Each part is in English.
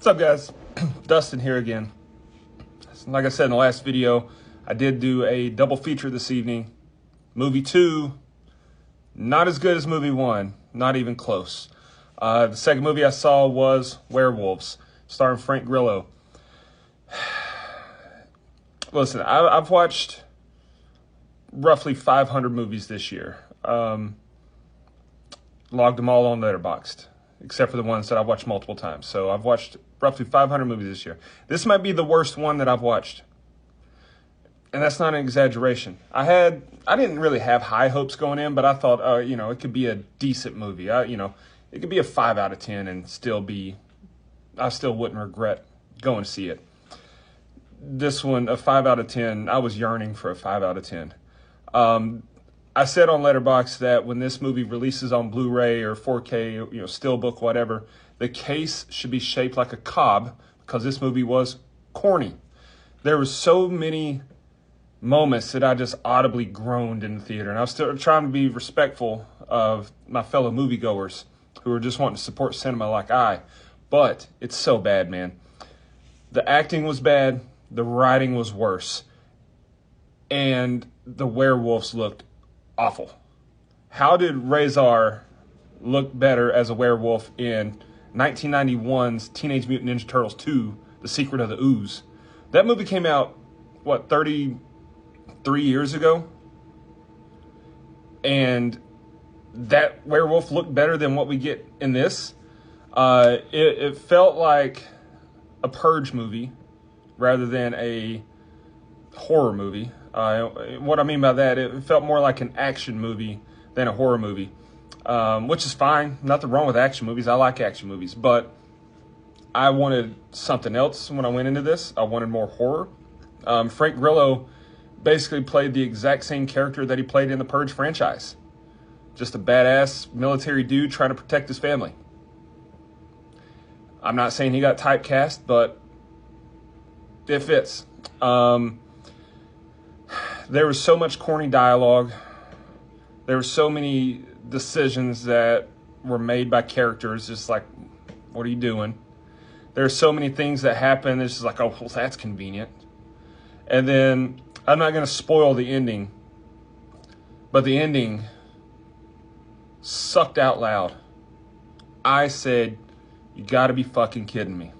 What's up, guys? Dustin here again. Like I said in the last video, I did do a double feature this evening. Movie 2, not as good as movie 1, not even close. The second movie I saw was Werewolves, starring Frank Grillo. Listen, I've watched roughly 500 movies this year. Logged them all on Letterboxd, except for the ones that I've watched multiple times. So I've watched roughly 500 movies this year. This might be the worst one that I've watched. And that's not an exaggeration. I didn't really have high hopes going in, but I thought, it could be a decent movie. It could be a 5 out of 10 and I still wouldn't regret going to see it. This one, a 5 out of 10, I was yearning for a 5 out of 10. I said on Letterboxd that when this movie releases on Blu-ray or 4K, Steelbook, whatever, the case should be shaped like a cob because this movie was corny. There were so many moments that I just audibly groaned in the theater, and I was still trying to be respectful of my fellow moviegoers who are just wanting to support cinema like I. But it's so bad, man. The acting was bad. The writing was worse. And the werewolves looked awful. How did Razor look better as a werewolf in 1991's Teenage Mutant Ninja Turtles 2, The Secret of the Ooze? That movie came out, 33 years ago? And that werewolf looked better than what we get in this. It felt like a Purge movie rather than a horror movie. What I mean by that, it felt more like an action movie than a horror movie, which is fine. Nothing wrong with action movies. I like action movies, but I wanted something else when I went into this. I wanted more horror. Frank Grillo basically played the exact same character that he played in the Purge franchise. Just a badass military dude trying to protect his family. I'm not saying he got typecast, but it fits. There was so much corny dialogue. There were so many decisions that were made by characters, just like, what are you doing? There are so many things that happen. It's just like, oh, well, that's convenient. And then, I'm not going to spoil the ending, but the ending sucked out loud. I said, you got to be fucking kidding me,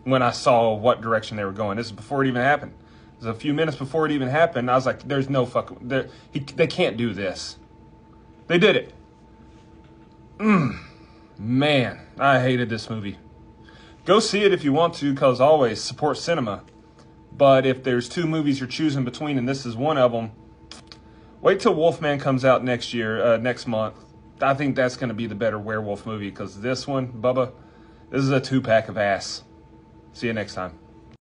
when I saw what direction they were going. This is before it even happened. It was a few minutes before it even happened. I was like, there's no fucking... They can't do this. They did it. Man, I hated this movie. Go see it if you want to, because always support cinema. But if there's 2 movies you're choosing between and this is one of them, wait till Wolfman comes out next month. I think that's going to be the better werewolf movie, because this one, Bubba, this is a 2-pack of ass. See you next time.